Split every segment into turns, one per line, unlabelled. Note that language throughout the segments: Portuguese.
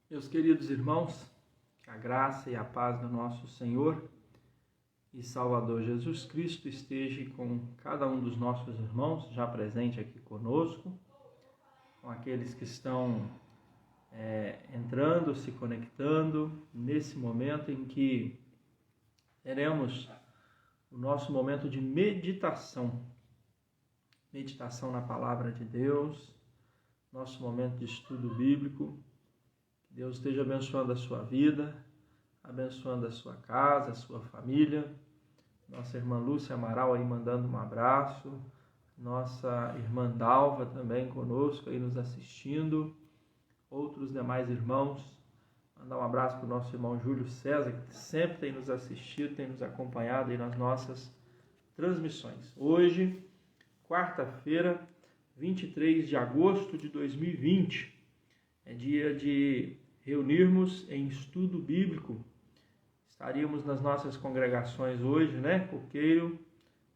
Meus queridos irmãos, que a graça e a paz do nosso Senhor e Salvador Jesus Cristo esteja com cada um dos nossos irmãos já presente aqui conosco, com aqueles que estão entrando, se conectando nesse momento em que teremos o nosso momento de meditação na palavra de Deus, nosso momento de estudo bíblico. Deus esteja abençoando a sua vida, abençoando a sua casa, a sua família. Nossa irmã Lúcia Amaral aí mandando um abraço. Nossa irmã Dalva também conosco aí nos assistindo. Outros demais irmãos. Mandar um abraço para o nosso irmão Júlio César, que sempre tem nos assistido, tem nos acompanhado aí nas nossas transmissões. Hoje, quarta-feira, 23 de agosto de 2020, é dia de reunirmos em estudo bíblico. Estaríamos nas nossas congregações hoje, Coqueiro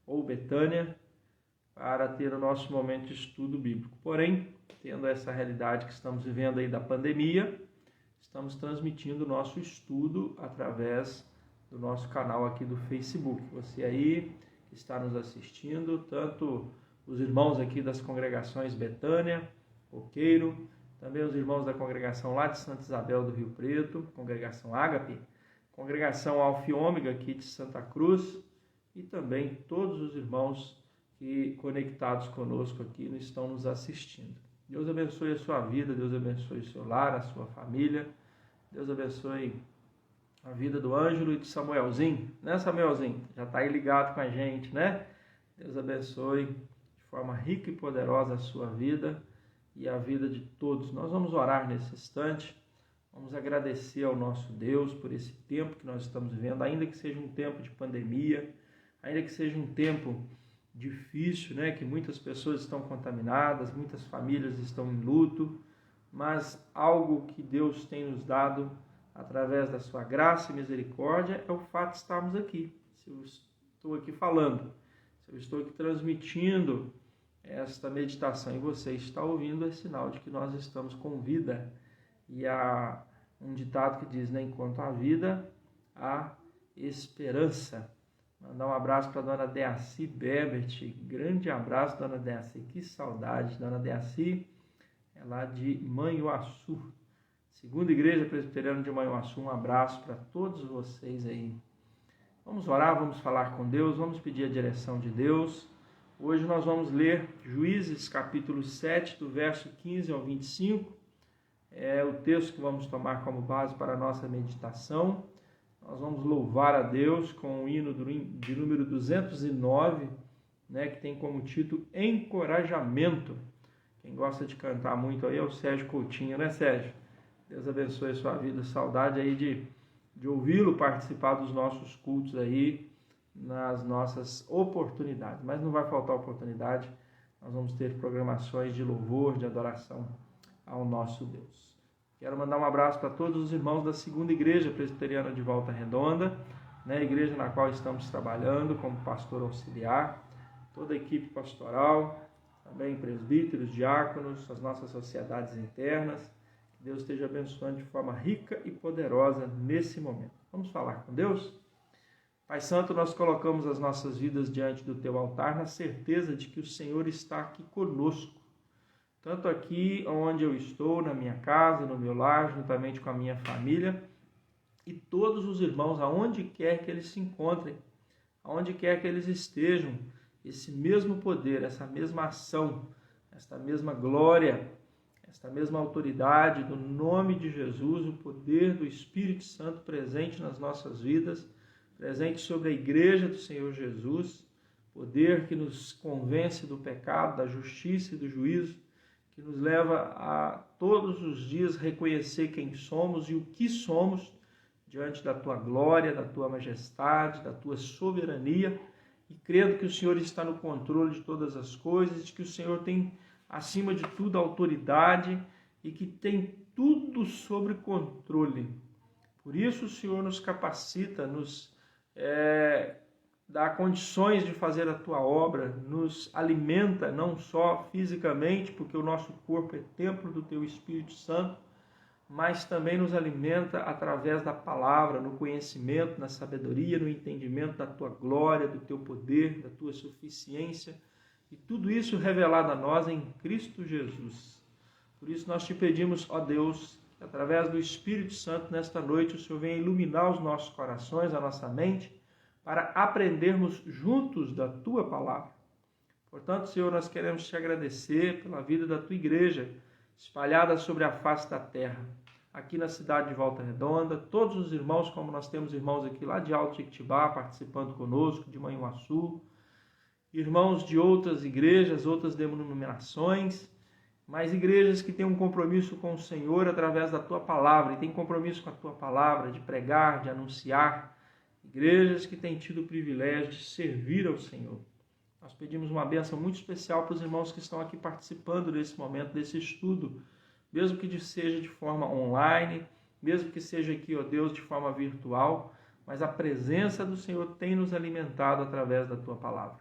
ou Betânia, para ter o nosso momento de estudo bíblico. Porém, tendo essa realidade que estamos vivendo aí da pandemia, estamos transmitindo o nosso estudo através do nosso canal aqui do Facebook. Você aí que está nos assistindo, tanto os irmãos aqui das congregações Betânia, Coqueiro, também os irmãos da congregação lá de Santa Isabel do Rio Preto, congregação Ágape, congregação Alfa e Ômega aqui de Santa Cruz, e também todos os irmãos que conectados conosco aqui estão nos assistindo. Deus abençoe a sua vida, Deus abençoe o seu lar, a sua família, Deus abençoe a vida do Ângelo e de Samuelzinho, Samuelzinho? Já está aí ligado com a gente, Deus abençoe de forma rica e poderosa a sua vida e a vida de todos. Nós vamos orar nesse instante, vamos agradecer ao nosso Deus por esse tempo que nós estamos vivendo, ainda que seja um tempo de pandemia, ainda que seja um tempo difícil, que muitas pessoas estão contaminadas, muitas famílias estão em luto, mas algo que Deus tem nos dado através da sua graça e misericórdia é o fato de estarmos aqui. Se eu estou aqui falando, se eu estou aqui transmitindo esta meditação e você está ouvindo, é sinal de que nós estamos com vida. E há um ditado que diz, enquanto há vida, há esperança. Mandar um abraço para a dona Deaci Bebert, grande abraço, dona Deaci, que saudade. Dona Deaci é lá de Manhuaçu, Segunda Igreja Presbiteriana de Manhuaçu. Um abraço para todos vocês aí. Vamos orar, vamos falar com Deus, vamos pedir a direção de Deus. Hoje nós vamos ler Juízes, capítulo 7, do verso 15 ao 25. É o texto que vamos tomar como base para a nossa meditação. Nós vamos louvar a Deus com o hino de número 209, que tem como título Encorajamento. Quem gosta de cantar muito aí é o Sérgio Coutinho, Sérgio? Deus abençoe a sua vida. Saudade aí de ouvi-lo participar dos nossos cultos aí, nas nossas oportunidades, mas não vai faltar oportunidade, nós vamos ter programações de louvor, de adoração ao nosso Deus. Quero mandar um abraço para todos os irmãos da Segunda Igreja Presbiteriana de Volta Redonda, igreja na qual estamos trabalhando como pastor auxiliar, toda a equipe pastoral, também presbíteros, diáconos, as nossas sociedades internas. Que Deus esteja abençoando de forma rica e poderosa nesse momento. Vamos falar com Deus? Pai Santo, nós colocamos as nossas vidas diante do Teu altar na certeza de que o Senhor está aqui conosco. Tanto aqui onde eu estou, na minha casa, no meu lar, juntamente com a minha família, e todos os irmãos, aonde quer que eles se encontrem, aonde quer que eles estejam, esse mesmo poder, essa mesma ação, esta mesma glória, esta mesma autoridade do nome de Jesus, o poder do Espírito Santo presente nas nossas vidas, presente sobre a igreja do Senhor Jesus, poder que nos convence do pecado, da justiça e do juízo, que nos leva a todos os dias reconhecer quem somos e o que somos diante da Tua glória, da Tua majestade, da Tua soberania, e crendo que o Senhor está no controle de todas as coisas, de que o Senhor tem, acima de tudo, a autoridade e que tem tudo sob controle. Por isso o Senhor nos capacita, nos dá condições de fazer a Tua obra, nos alimenta não só fisicamente, porque o nosso corpo é templo do Teu Espírito Santo, mas também nos alimenta através da palavra, no conhecimento, na sabedoria, no entendimento da tua glória, do teu poder, da tua suficiência, e tudo isso revelado a nós em Cristo Jesus. Por isso nós te pedimos, ó Deus, que através do Espírito Santo, nesta noite, o Senhor venha iluminar os nossos corações, a nossa mente, para aprendermos juntos da tua palavra. Portanto, Senhor, nós queremos te agradecer pela vida da tua igreja, espalhada sobre a face da terra, aqui na cidade de Volta Redonda, todos os irmãos, como nós temos irmãos aqui lá de Alto Jequitibá, participando conosco, de Manhuaçu, irmãos de outras igrejas, outras denominações, mas igrejas que têm um compromisso com o Senhor através da tua palavra, e têm compromisso com a tua palavra, de pregar, de anunciar, igrejas que têm tido o privilégio de servir ao Senhor. Nós pedimos uma bênção muito especial para os irmãos que estão aqui participando desse momento, desse estudo, mesmo que seja de forma online, mesmo que seja aqui, ó Deus, de forma virtual, mas a presença do Senhor tem nos alimentado através da tua palavra.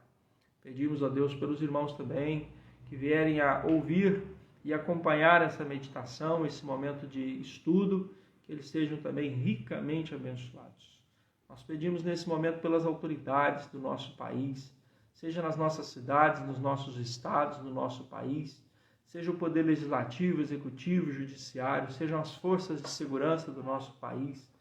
Pedimos, ó Deus, pelos irmãos também, que vierem a ouvir e acompanhar essa meditação, esse momento de estudo, que eles sejam também ricamente abençoados. Nós pedimos nesse momento pelas autoridades do nosso país, seja nas nossas cidades, nos nossos estados, no nosso país, seja o poder legislativo, executivo, judiciário, sejam as forças de segurança do nosso país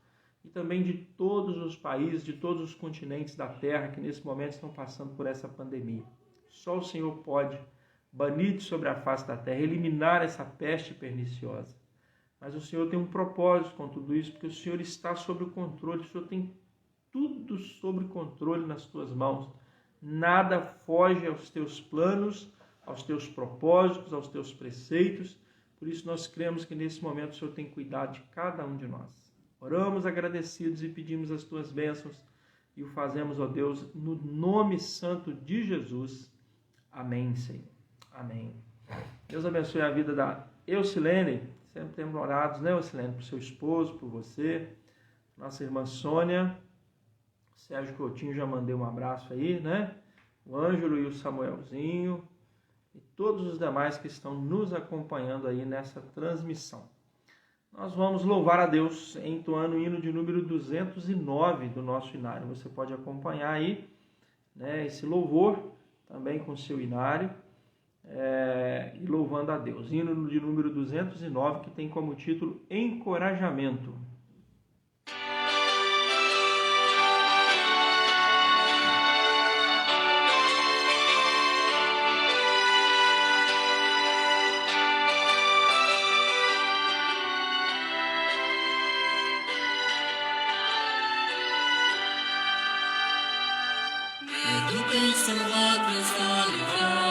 e também de todos os países, de todos os continentes da Terra que nesse momento estão passando por essa pandemia. Só o Senhor pode banir sobre a face da terra, eliminar essa peste perniciosa. Mas o Senhor tem um propósito com tudo isso, porque o Senhor está sob o controle, o Senhor tem tudo sob controle nas tuas mãos. Nada foge aos teus planos, aos teus propósitos, aos teus preceitos. Por isso nós cremos que nesse momento o Senhor tem cuidado de cada um de nós. Oramos agradecidos e pedimos as tuas bênçãos e o fazemos, ó Deus, no nome santo de Jesus. Amém, Senhor. Amém. Deus abençoe a vida da Eucilene. Sempre temos orados, né, Eucilene? Por seu esposo, por você. Nossa irmã Sônia. Sérgio Coutinho, já mandei um abraço aí, né? O Ângelo e o Samuelzinho. E todos os demais que estão nos acompanhando aí nessa transmissão. Nós vamos louvar a Deus entoando o hino de número 209 do nosso inário. Você pode acompanhar aí, né, esse louvor também com o seu inário e louvando a Deus. Hino de número 209 que tem como título Encorajamento.
Deixa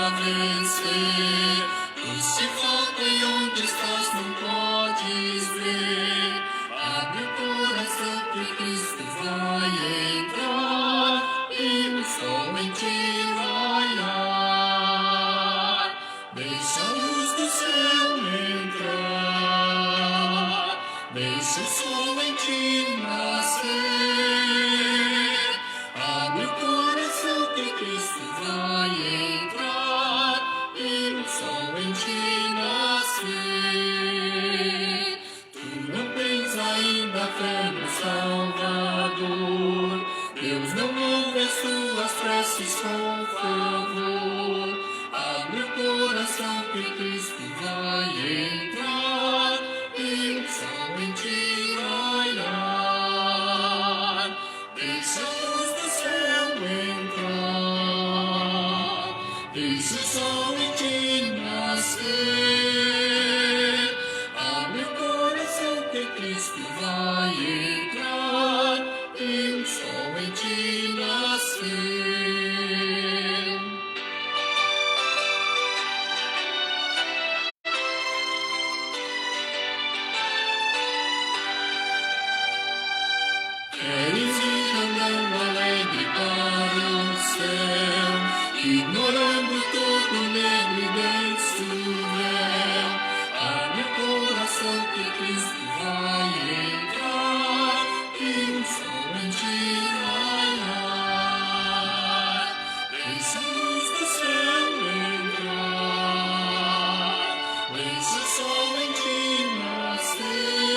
o sol em ti nascer.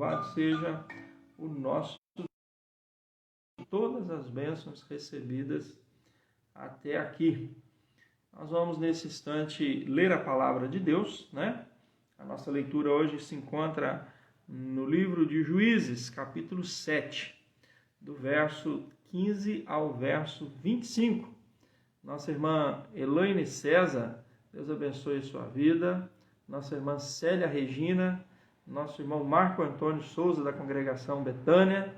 Louvado seja o nosso Deus, todas as bênçãos recebidas até aqui. Nós vamos nesse instante ler a palavra de Deus, né? A nossa leitura hoje se encontra no livro de Juízes, capítulo 7, do verso 15 ao verso 25. Nossa irmã Elaine César, Deus abençoe a sua vida. Nossa irmã Célia Regina, nosso irmão Marco Antônio Souza, da congregação Betânia,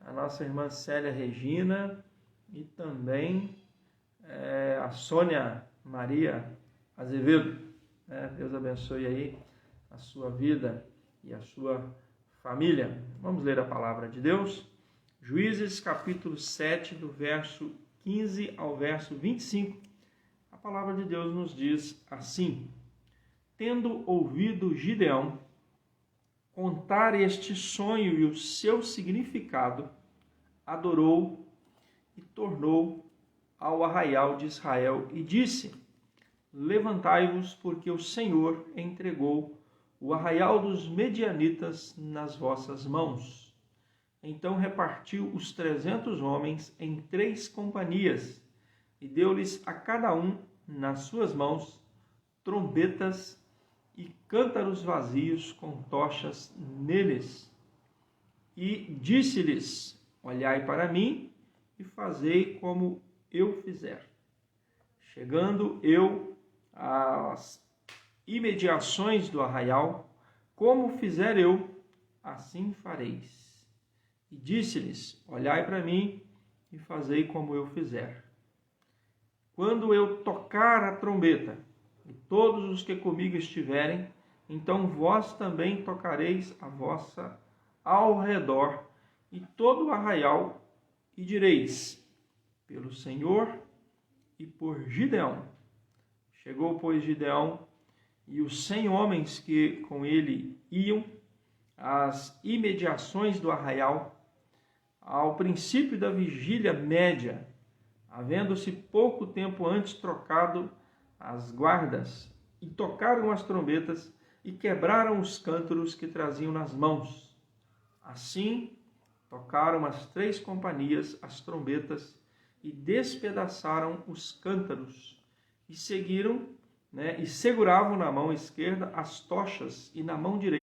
a nossa irmã Célia Regina e também a Sônia Maria Azevedo. Deus abençoe aí a sua vida e a sua família. Vamos ler a palavra de Deus. Juízes, capítulo 7, do verso 15 ao verso 25. A palavra de Deus nos diz assim: Tendo ouvido Gideão contar este sonho e o seu significado, adorou e tornou ao arraial de Israel e disse: Levantai-vos, porque o Senhor entregou o arraial dos medianitas nas vossas mãos. Então repartiu os 300 homens em 3 companhias e deu-lhes a cada um nas suas mãos trombetas e cântaros vazios com tochas neles. E disse-lhes: Olhai para mim e fazei como eu fizer. Chegando eu às imediações do arraial, como fizer eu, assim fareis. E disse-lhes: Olhai para mim e fazei como eu fizer. Quando eu tocar a trombeta, e todos os que comigo estiverem, então vós também tocareis a vossa ao redor e todo o arraial, e direis: Pelo Senhor e por Gideão. Chegou, pois, Gideão e os 100 homens que com ele iam às imediações do arraial, ao princípio da vigília média, havendo-se pouco tempo antes trocado as guardas, e tocaram as trombetas e quebraram os cântaros que traziam nas mãos. Assim, tocaram as 3 companhias as trombetas e despedaçaram os cântaros, e seguiram, e seguravam na mão esquerda as tochas, e na mão direita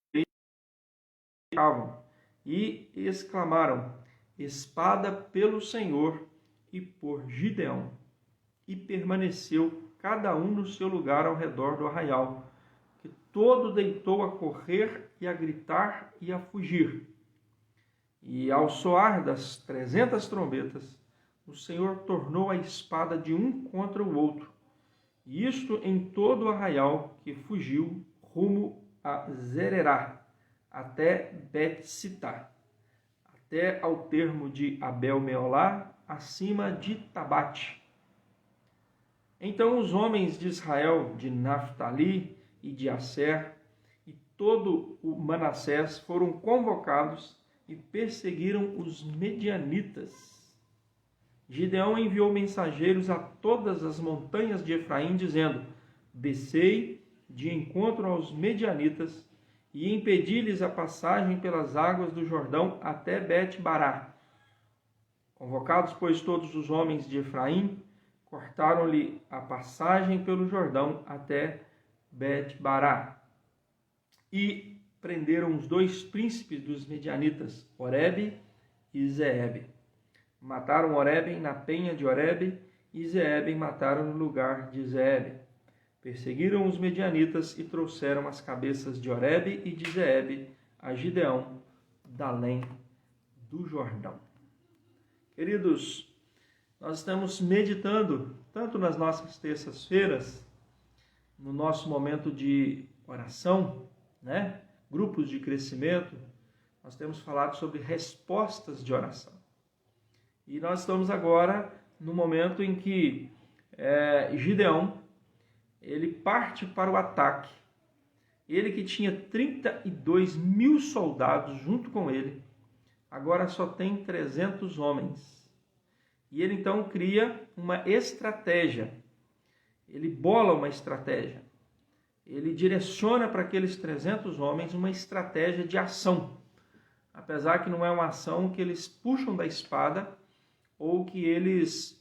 e exclamaram: Espada pelo Senhor e por Gideão. E permaneceu cada um no seu lugar ao redor do arraial, que todo deitou a correr e a gritar e a fugir. E ao soar das 300 trombetas, o Senhor tornou a espada de um contra o outro, e isto em todo o arraial, que fugiu rumo a Zererá, até Bet-Sitá, até ao termo de Abel-Meolá, acima de Tabate. Então os homens de Israel, de Naftali e de Asser, e todo o Manassés foram convocados e perseguiram os medianitas. Gideão enviou mensageiros a todas as montanhas de Efraim, dizendo: Descei de encontro aos medianitas e impedi-lhes a passagem pelas águas do Jordão até Bet-Bará. Convocados, pois, todos os homens de Efraim, cortaram-lhe a passagem pelo Jordão até Bet-Bará. E prenderam os 2 príncipes dos medianitas, Oreb e Zeeb. Mataram Oreb na penha de Oreb, e Zeeb mataram no lugar de Zeeb. Perseguiram os medianitas e trouxeram as cabeças de Oreb e de Zeeb a Gideão, da além do Jordão. Queridos, nós estamos meditando, tanto nas nossas terças-feiras, no nosso momento de oração, grupos de crescimento, nós temos falado sobre respostas de oração. E nós estamos agora no momento em que Gideão, ele parte para o ataque. Ele que tinha 32 mil soldados junto com ele, agora só tem 300 homens. E ele então cria uma estratégia. Ele bola uma estratégia. Ele direciona para aqueles 300 homens uma estratégia de ação. apesar que não é uma ação que eles puxam da espada ou que eles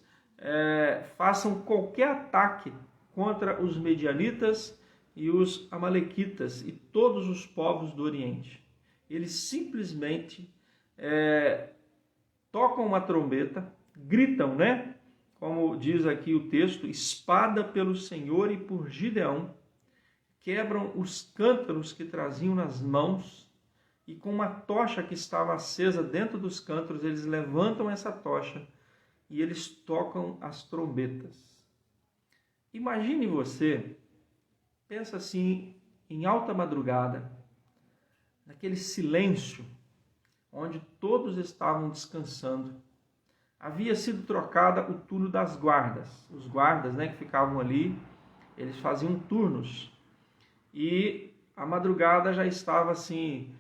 façam qualquer ataque contra os medianitas e os amalequitas e todos os povos do Oriente. Eles simplesmente tocam uma trombeta, gritam, né? Como diz aqui o texto, espada pelo Senhor e por Gideão, quebram os cântaros que traziam nas mãos e com uma tocha que estava acesa dentro dos cântaros, eles levantam essa tocha e eles tocam as trombetas. Imagine você, pensa assim, em alta madrugada, naquele silêncio, onde todos estavam descansando. Havia sido trocada o turno das guardas. Os guardas, né, que ficavam ali, eles faziam turnos. E a madrugada já estava assim,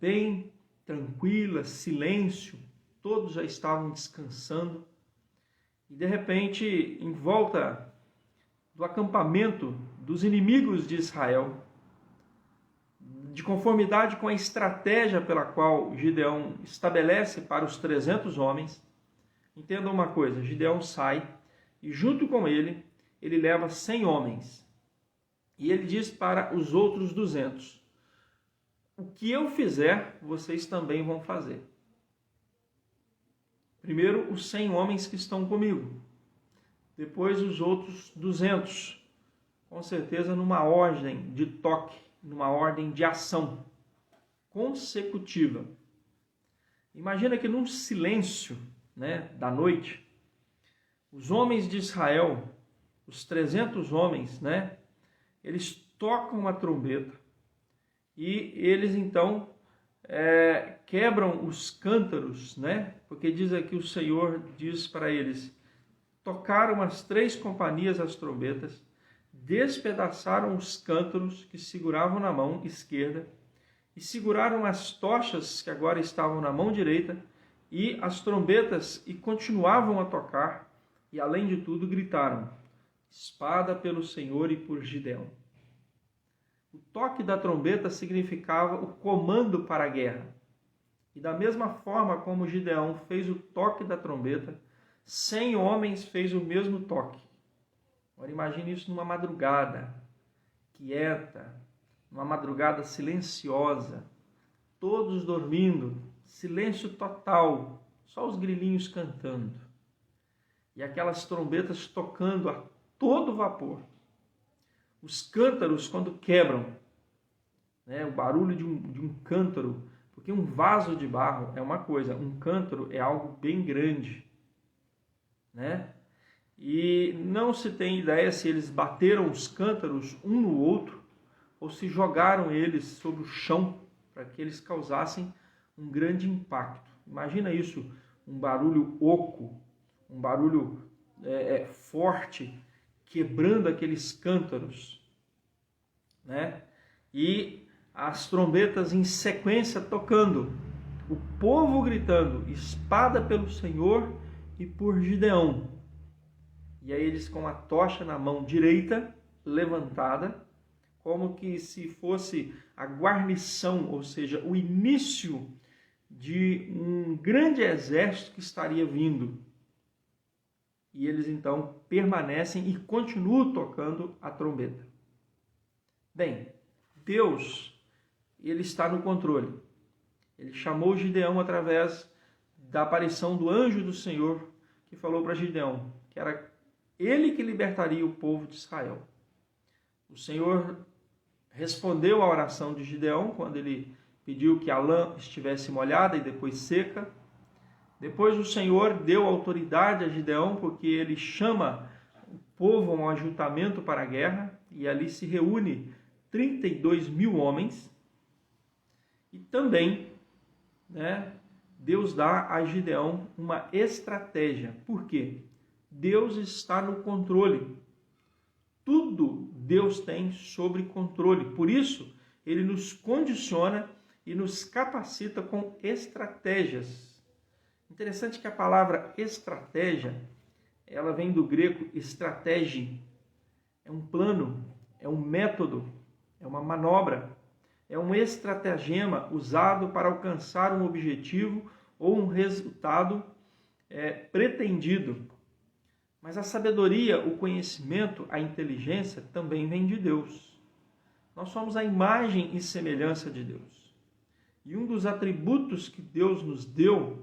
bem tranquila, silêncio, todos já estavam descansando. E de repente, em volta do acampamento dos inimigos de Israel, de conformidade com a estratégia pela qual Gideão estabelece para os 300 homens, entenda uma coisa, Gideão sai e junto com ele leva 100 homens. E ele diz para os outros 200, o que eu fizer, vocês também vão fazer. Primeiro, os 100 homens que estão comigo. Depois, os outros 200. Com certeza, numa ordem de toque, numa ordem de ação consecutiva. Imagina que num silêncio, né, da noite, os homens de Israel, os 300 homens, né, eles tocam a trombeta e eles então quebram os cântaros, né? Porque diz aqui o Senhor diz para eles, tocaram as 3 companhias as trombetas, despedaçaram os cântaros que seguravam na mão esquerda e seguraram as tochas que agora estavam na mão direita e as trombetas e continuavam a tocar e além de tudo gritaram, espada pelo Senhor e por Gideão. O toque da trombeta significava o comando para a guerra. E da mesma forma como Gideão fez o toque da trombeta, 100 homens fez o mesmo toque. Agora imagine isso numa madrugada quieta, numa madrugada silenciosa, todos dormindo, silêncio total, só os grilinhos cantando. E aquelas trombetas tocando a todo vapor. Os cântaros, quando quebram, né, o barulho de um cântaro, porque um vaso de barro é uma coisa, um cântaro é algo bem grande, né? E não se tem ideia se eles bateram os cântaros um no outro ou se jogaram eles sobre o chão para que eles causassem um grande impacto. Imagina isso, um barulho oco, um barulho forte, quebrando aqueles cântaros, né? E as trombetas em sequência tocando, o povo gritando, espada pelo Senhor e por Gideão. E aí eles com a tocha na mão direita, levantada, como que se fosse a guarnição, ou seja, o início de um grande exército que estaria vindo. E eles então permanecem e continuam tocando a trombeta. Bem, Deus, ele está no controle. Ele chamou Gideão através da aparição do anjo do Senhor, que falou para Gideão que era ele que libertaria o povo de Israel. O Senhor respondeu à oração de Gideão quando ele pediu que a lã estivesse molhada e depois seca. Depois o Senhor deu autoridade a Gideão, porque ele chama o povo a um ajuntamento para a guerra, e ali se reúne 32 mil homens. E também, né, Deus dá a Gideão uma estratégia. Por quê? Deus está no controle. Tudo Deus tem sobre controle. Por isso, ele nos condiciona e nos capacita com estratégias. Interessante que a palavra estratégia, ela vem do grego estratégia. É um plano, é um método, é uma manobra. é um estratagema usado para alcançar um objetivo ou um resultado pretendido. Mas a sabedoria, o conhecimento, a inteligência também vem de Deus. Nós somos a imagem e semelhança de Deus. E um dos atributos que Deus nos deu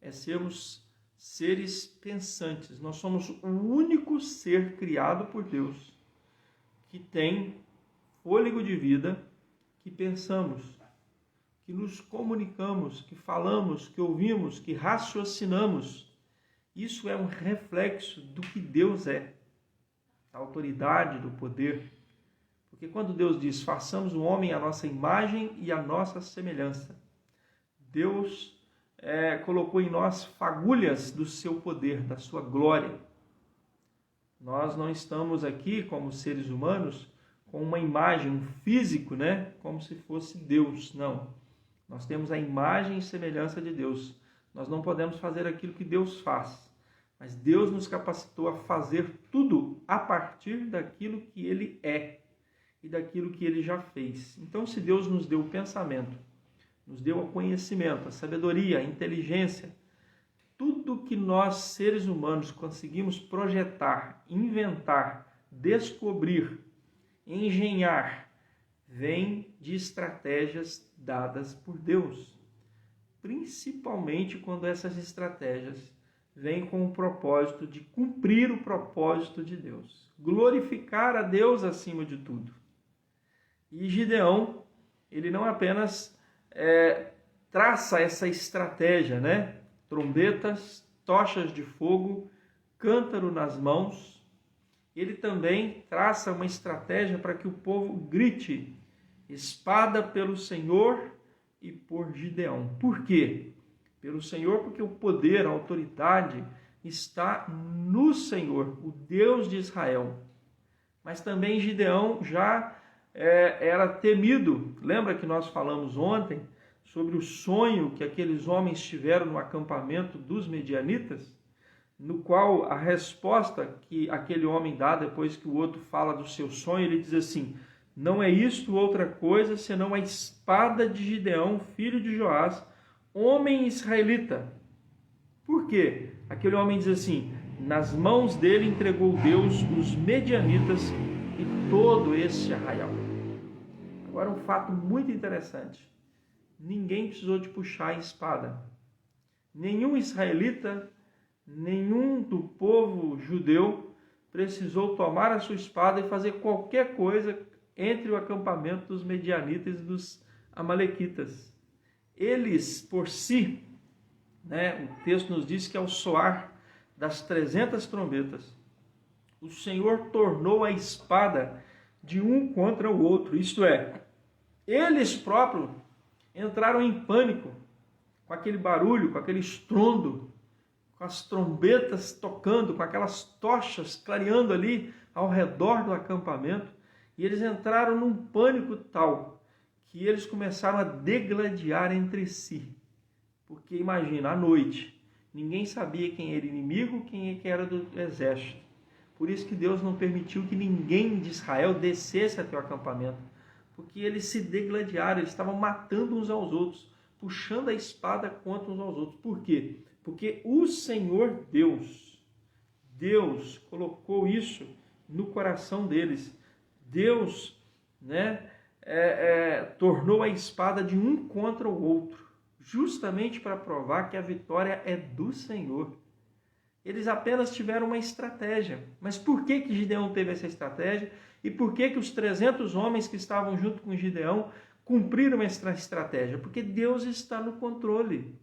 é sermos seres pensantes. Nós somos o único ser criado por Deus que tem fôlego de vida, que pensamos, que nos comunicamos, que falamos, que ouvimos, que raciocinamos. Isso é um reflexo do que Deus é, da autoridade, do poder. Porque quando Deus diz, façamos o homem à nossa imagem e à nossa semelhança, Deus colocou em nós fagulhas do seu poder, da sua glória. Nós não estamos aqui como seres humanos com uma imagem, um físico, como se fosse Deus. Não. Nós temos a imagem e semelhança de Deus. Nós não podemos fazer aquilo que Deus faz. Mas Deus nos capacitou a fazer tudo a partir daquilo que Ele é e daquilo que Ele já fez. Então, se Deus nos deu o pensamento, nos deu o conhecimento, a sabedoria, a inteligência, tudo que nós, seres humanos, conseguimos projetar, inventar, descobrir, engenhar, vem de estratégias dadas por Deus. Principalmente quando essas estratégias vêm com o propósito de cumprir o propósito de Deus. Glorificar a Deus acima de tudo. E Gideão, ele não apenas traça essa estratégia, trombetas, tochas de fogo, cântaro nas mãos. Ele também traça uma estratégia para que o povo grite espada pelo Senhor e por Gideão. Por quê? Pelo Senhor, porque o poder, a autoridade está no Senhor, o Deus de Israel. Mas também Gideão já era temido. Lembra que nós falamos ontem sobre o sonho que aqueles homens tiveram no acampamento dos medianitas? No qual a resposta que aquele homem dá depois que o outro fala do seu sonho, ele diz assim: não é isto outra coisa senão a espada de Gideão, filho de Joás, homem israelita. Por quê? Aquele homem diz assim: nas mãos dele entregou Deus os medianitas e todo este arraial. Agora, um fato muito interessante: ninguém precisou de puxar a espada. Nenhum israelita, nenhum do povo judeu precisou tomar a sua espada e fazer qualquer coisa entre o acampamento dos medianitas e dos amalequitas. Eles, por si, o texto nos diz que ao soar das 300 trombetas, o Senhor tornou a espada de um contra o outro. Isto é, eles próprios entraram em pânico com aquele barulho, com aquele estrondo, com as trombetas tocando, com aquelas tochas clareando ali ao redor do acampamento. E eles entraram num pânico tal que eles começaram a degladiar entre si. Porque imagina, à noite, ninguém sabia quem era inimigo, quem era do exército. Por isso que Deus não permitiu que ninguém de Israel descesse até o acampamento. Porque eles se degladiaram, eles estavam matando uns aos outros, puxando a espada contra uns aos outros. Por quê? Porque o Senhor Deus colocou isso no coração deles. Deus tornou a espada de um contra o outro, justamente para provar que a vitória é do Senhor. Eles apenas tiveram uma estratégia. Mas por que Gideão teve essa estratégia? E por que os 300 homens que estavam junto com Gideão cumpriram essa estratégia? Porque Deus está no controle.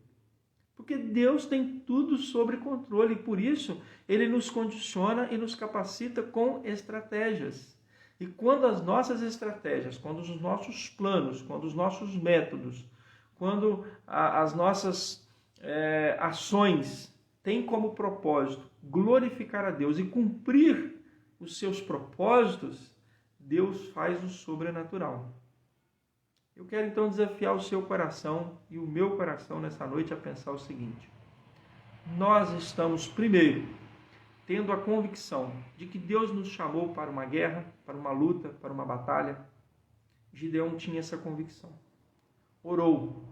Porque Deus tem tudo sob controle. E por isso, Ele nos condiciona e nos capacita com estratégias. E quando as nossas estratégias, quando os nossos planos, quando os nossos métodos, quando as nossas ações têm como propósito glorificar a Deus e cumprir os seus propósitos, Deus faz o sobrenatural. Eu quero então desafiar o seu coração e o meu coração nessa noite a pensar o seguinte: nós estamos, primeiro, tendo a convicção de que Deus nos chamou para uma guerra, para uma luta, para uma batalha. Gideão tinha essa convicção. Orou,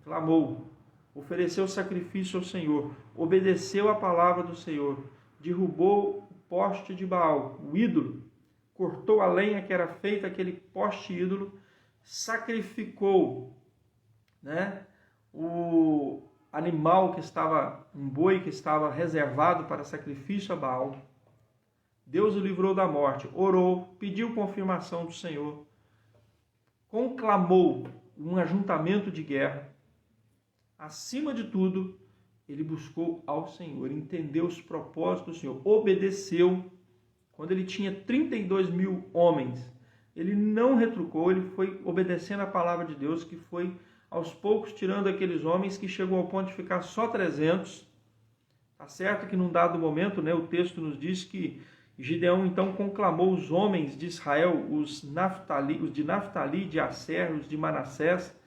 clamou, ofereceu sacrifício ao Senhor, obedeceu a palavra do Senhor, derrubou o poste de Baal, o ídolo, cortou a lenha que era feita aquele poste ídolo, sacrificou, o animal que estava, um boi que estava reservado para sacrifício a Baal. Deus o livrou da morte, orou, pediu confirmação do Senhor, conclamou um ajuntamento de guerra. Acima de tudo, ele buscou ao Senhor, entendeu os propósitos do Senhor, obedeceu. Quando ele tinha 32.000 homens, ele não retrucou, ele foi obedecendo a palavra de Deus, que foi aos poucos tirando aqueles homens, que chegou ao ponto de ficar só 300. Tá certo que num dado momento, o texto nos diz que Gideão então conclamou os homens de Israel, os de Naftali, de Asser, os de Manassés,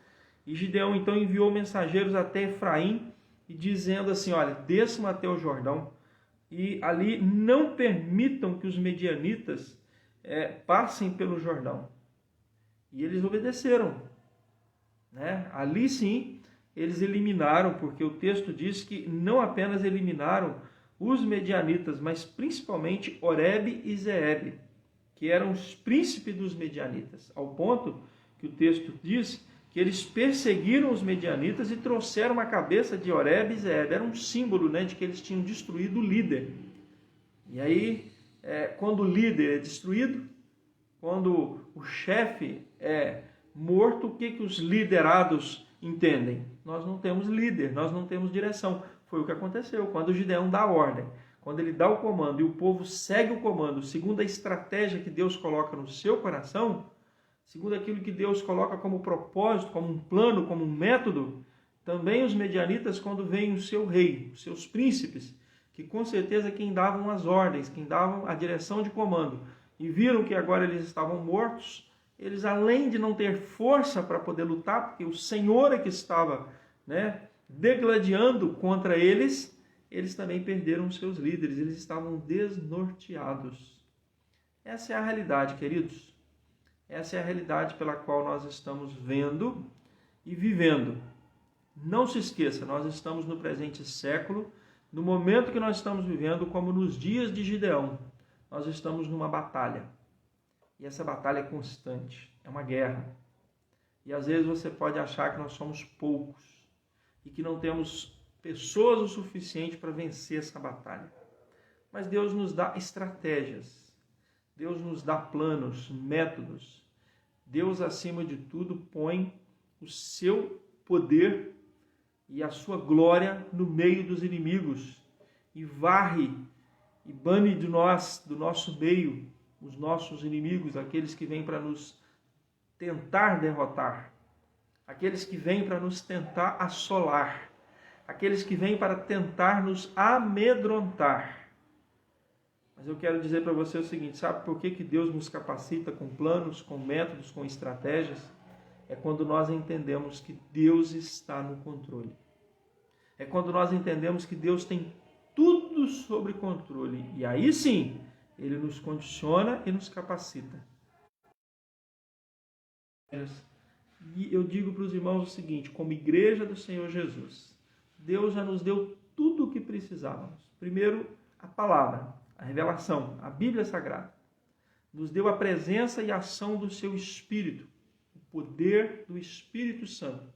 e Gideão então enviou mensageiros até Efraim, e dizendo assim, olha, desçam até o Jordão, e ali não permitam que os medianitas passem pelo Jordão. E eles obedeceram. Ali sim, eles eliminaram, porque o texto diz que não apenas eliminaram os medianitas, mas principalmente Oreb e Zeeb, que eram os príncipes dos medianitas, ao ponto que o texto diz que eles perseguiram os medianitas e trouxeram a cabeça de Oreb e Zeeb. Era um símbolo de que eles tinham destruído o líder. E aí, quando o líder é destruído, quando o chefe é morto, o que os liderados entendem? Nós não temos líder, nós não temos direção. Foi o que aconteceu quando o Gideão dá a ordem. Quando ele dá o comando e o povo segue o comando, segundo a estratégia que Deus coloca no seu coração, segundo aquilo que Deus coloca como propósito, como um plano, como um método, também os medianitas, quando veem o seu rei, os seus príncipes, que com certeza quem davam as ordens, quem davam a direção de comando, e viram que agora eles estavam mortos, eles, além de não ter força para poder lutar, porque o Senhor é que estava degladiando contra eles, eles também perderam os seus líderes, eles estavam desnorteados. Essa é a realidade, queridos. Essa é a realidade pela qual nós estamos vendo e vivendo. Não se esqueça, nós estamos no presente século, no momento que nós estamos vivendo, como nos dias de Gideão. Nós estamos numa batalha. E essa batalha é constante, é uma guerra. E às vezes você pode achar que nós somos poucos e que não temos pessoas o suficiente para vencer essa batalha. Mas Deus nos dá estratégias, Deus nos dá planos, métodos. Deus, acima de tudo, põe o seu poder e a sua glória no meio dos inimigos e varre e bane de nós, do nosso meio, os nossos inimigos, aqueles que vêm para nos tentar derrotar, aqueles que vêm para nos tentar assolar, aqueles que vêm para tentar nos amedrontar. Mas eu quero dizer para você o seguinte, sabe por que Deus nos capacita com planos, com métodos, com estratégias? É quando nós entendemos que Deus está no controle. É quando nós entendemos que Deus tem tudo sob controle. E aí sim, Ele nos condiciona e nos capacita. E eu digo para os irmãos o seguinte, como igreja do Senhor Jesus, Deus já nos deu tudo o que precisávamos. Primeiro, a palavra, a revelação, a Bíblia Sagrada. Nos deu a presença e a ação do seu Espírito, o poder do Espírito Santo.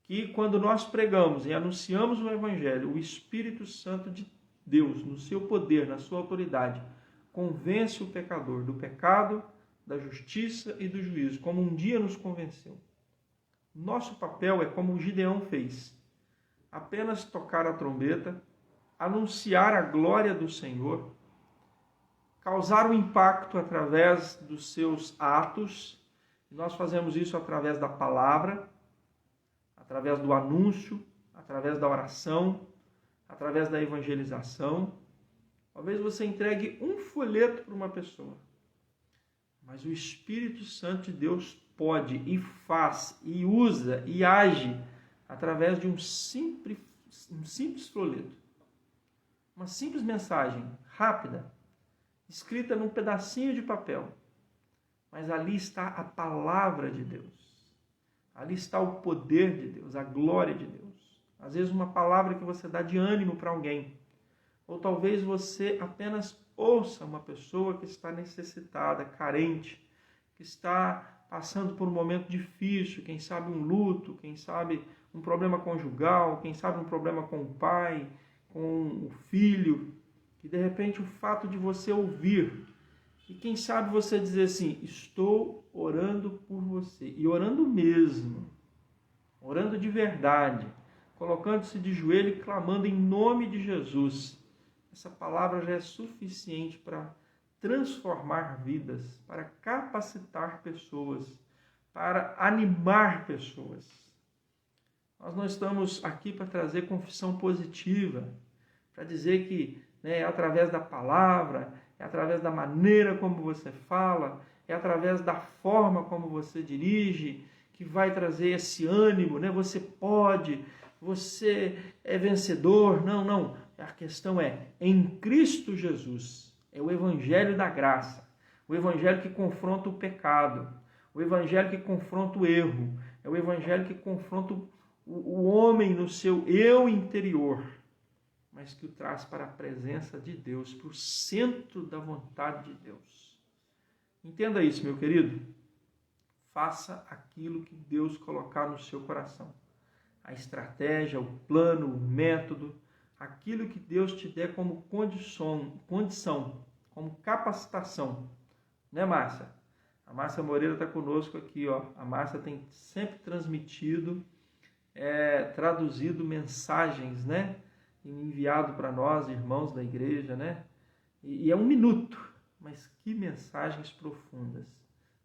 Que quando nós pregamos e anunciamos o Evangelho, o Espírito Santo de Deus, no seu poder, na sua autoridade, convence o pecador do pecado, da justiça e do juízo, como um dia nos convenceu. Nosso papel é como o Gideão fez, apenas tocar a trombeta, anunciar a glória do Senhor, causar um impacto através dos seus atos. Nós fazemos isso através da palavra, através do anúncio, através da oração, através da evangelização. Talvez você entregue um folheto para uma pessoa, mas o Espírito Santo de Deus pode e faz e usa e age através de um simples folheto. Uma simples mensagem rápida, escrita num pedacinho de papel, mas ali está a palavra de Deus. Ali está o poder de Deus, a glória de Deus. Às vezes uma palavra que você dá de ânimo para alguém. Ou talvez você apenas ouça uma pessoa que está necessitada, carente, que está passando por um momento difícil, quem sabe um luto, quem sabe um problema conjugal, quem sabe um problema com o pai, com o filho, que de repente o fato de você ouvir, e quem sabe você dizer assim, estou orando por você, e orando mesmo, orando de verdade, colocando-se de joelho e clamando em nome de Jesus. Essa palavra já é suficiente para transformar vidas, para capacitar pessoas, para animar pessoas. Nós não estamos aqui para trazer confissão positiva, para dizer que é através da palavra, é através da maneira como você fala, é através da forma como você dirige, que vai trazer esse ânimo, Você pode, você é vencedor. Não. A questão é, em Cristo Jesus, é o evangelho da graça, o evangelho que confronta o pecado, o evangelho que confronta o erro, é o evangelho que confronta o homem no seu eu interior, mas que o traz para a presença de Deus, para o centro da vontade de Deus. Entenda isso, meu querido. Faça aquilo que Deus colocar no seu coração. A estratégia, o plano, o método, aquilo que Deus te der como condição, como capacitação. Né, Márcia? A Márcia Moreira está conosco aqui, ó. A Márcia tem sempre transmitido, traduzido mensagens, E enviado para nós, irmãos da igreja, E é 1 minuto, mas que mensagens profundas.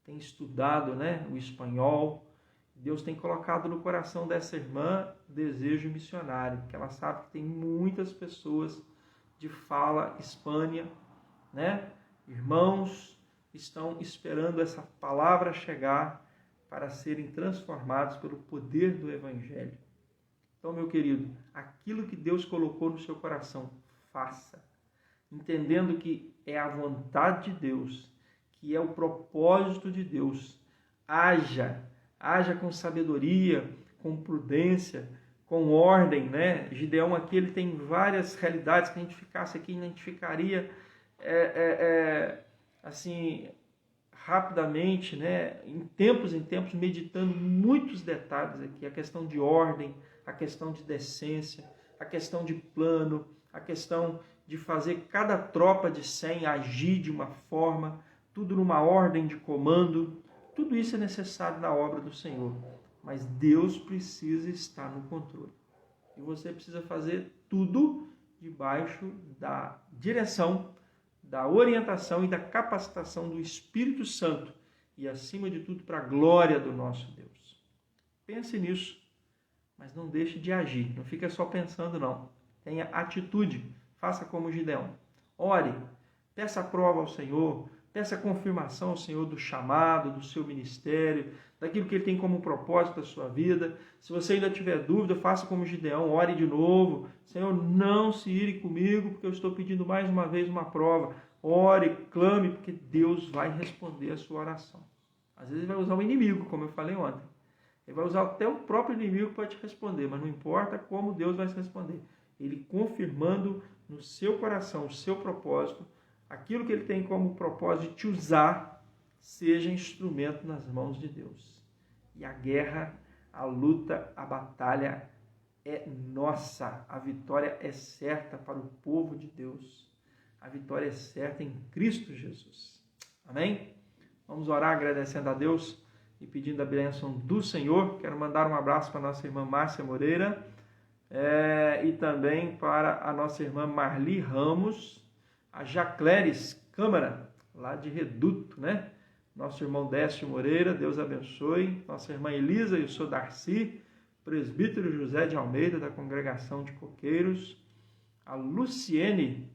Tem estudado, o espanhol. Deus tem colocado no coração dessa irmã desejo missionário, porque ela sabe que tem muitas pessoas de fala hispânia, Irmãos estão esperando essa palavra chegar para serem transformados pelo poder do evangelho. Então, meu querido, aquilo que Deus colocou no seu coração, faça, entendendo que é a vontade de Deus, que é o propósito de Deus. Haja com sabedoria, com prudência, com ordem, Gideão aqui ele tem várias realidades que a gente ficasse aqui, a gente ficaria assim, rapidamente, em tempos, meditando muitos detalhes aqui, a questão de ordem, a questão de decência, a questão de plano, a questão de fazer cada tropa de 100 agir de uma forma, tudo numa ordem de comando. Tudo isso é necessário na obra do Senhor, mas Deus precisa estar no controle. E você precisa fazer tudo debaixo da direção, da orientação e da capacitação do Espírito Santo e, acima de tudo, para a glória do nosso Deus. Pense nisso, mas não deixe de agir. Não fica só pensando, não. Tenha atitude. Faça como Gideão. Ore, peça a prova ao Senhor, peça a confirmação ao Senhor do chamado, do seu ministério, daquilo que Ele tem como propósito da sua vida. Se você ainda tiver dúvida, faça como Gideão, ore de novo. Senhor, não se ire comigo, porque eu estou pedindo mais uma vez uma prova. Ore, clame, porque Deus vai responder a sua oração. Às vezes Ele vai usar o inimigo, como eu falei ontem. Ele vai usar até o próprio inimigo para te responder, mas não importa como Deus vai te responder. Ele confirmando no seu coração o seu propósito, aquilo que Ele tem como propósito de te usar, seja instrumento nas mãos de Deus. E a guerra, a luta, a batalha é nossa. A vitória é certa para o povo de Deus. A vitória é certa em Cristo Jesus. Amém? Vamos orar agradecendo a Deus e pedindo a bênção do Senhor. Quero mandar um abraço para a nossa irmã Márcia Moreira e também para a nossa irmã Marli Ramos, a Jacleres Câmara, lá de Reduto, Nosso irmão Décio Moreira, Deus abençoe. Nossa irmã Elisa e o seu Darcy, presbítero José de Almeida, da congregação de Coqueiros. A Luciene,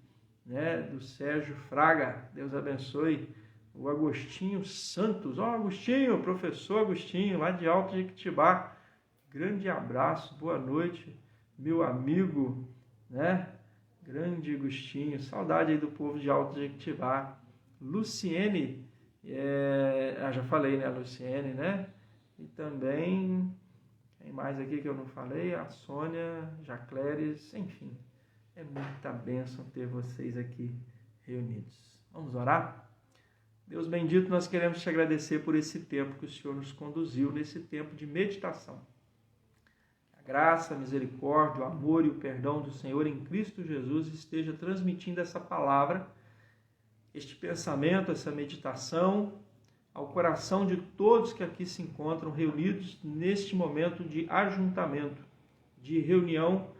do Sérgio Fraga, Deus abençoe. O Agostinho Santos, Agostinho, professor Agostinho, lá de Alto Jequitibá. Grande abraço, boa noite, meu amigo, Grande Agostinho, saudade aí do povo de Alto Jequitibá. Luciene Já falei, né? A Luciene, né? E também, quem mais aqui que eu não falei? A Sônia, Jacleres, enfim. É muita bênção ter vocês aqui reunidos. Vamos orar? Deus bendito, nós queremos te agradecer por esse tempo que o Senhor nos conduziu, nesse tempo de meditação. A graça, a misericórdia, o amor e o perdão do Senhor em Cristo Jesus esteja transmitindo essa palavra, este pensamento, essa meditação, ao coração de todos que aqui se encontram reunidos neste momento de ajuntamento, de reunião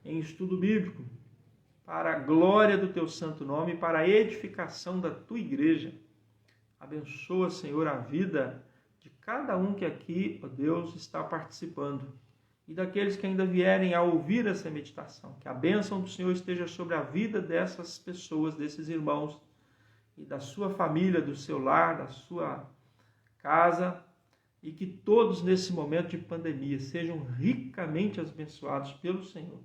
em estudo bíblico, para a glória do teu santo nome, para a edificação da tua igreja. Abençoa, Senhor, a vida de cada um que aqui, ó Deus, está participando e daqueles que ainda vierem a ouvir essa meditação. Que a bênção do Senhor esteja sobre a vida dessas pessoas, desses irmãos e da sua família, do seu lar, da sua casa, e que todos nesse momento de pandemia sejam ricamente abençoados pelo Senhor,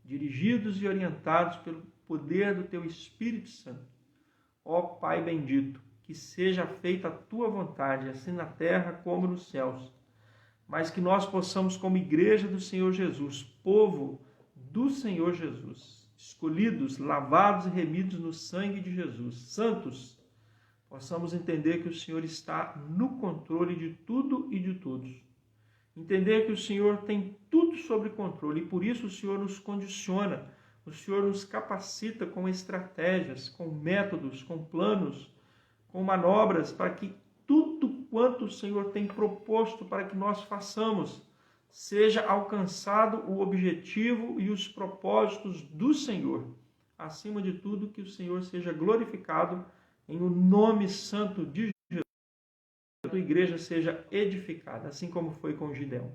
dirigidos e orientados pelo poder do teu Espírito Santo. Ó Pai bendito, que seja feita a tua vontade, assim na terra como nos céus, mas que nós possamos, como igreja do Senhor Jesus, povo do Senhor Jesus, escolhidos, lavados e remidos no sangue de Jesus, santos, possamos entender que o Senhor está no controle de tudo e de todos. Entender que o Senhor tem tudo sob controle e por isso o Senhor nos condiciona, o Senhor nos capacita com estratégias, com métodos, com planos, com manobras, para que tudo quanto o Senhor tem proposto para que nós façamos, seja alcançado o objetivo e os propósitos do Senhor. Acima de tudo, que o Senhor seja glorificado em o nome santo de Jesus. Que a tua igreja seja edificada, assim como foi com Gideão.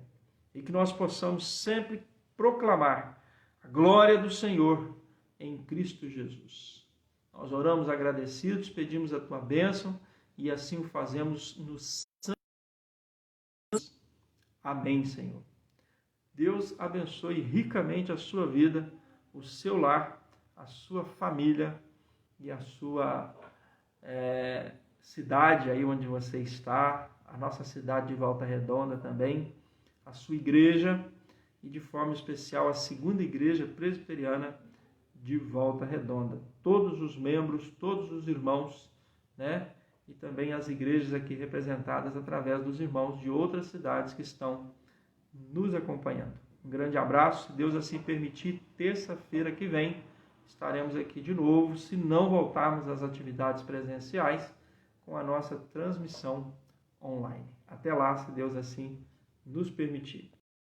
E que nós possamos sempre proclamar a glória do Senhor em Cristo Jesus. Nós oramos agradecidos, pedimos a tua bênção e assim o fazemos no santo. Amém, Senhor. Deus abençoe ricamente a sua vida, o seu lar, a sua família e a sua cidade aí onde você está, a nossa cidade de Volta Redonda também, a sua igreja e de forma especial a segunda igreja presbiteriana de Volta Redonda. Todos os membros, todos os irmãos, né? E também as igrejas aqui representadas através dos irmãos de outras cidades que estão nos acompanhando. Um grande abraço, se Deus assim permitir, terça-feira que vem estaremos aqui de novo, se não voltarmos às atividades presenciais, com a nossa transmissão online. Até lá, se Deus assim nos permitir.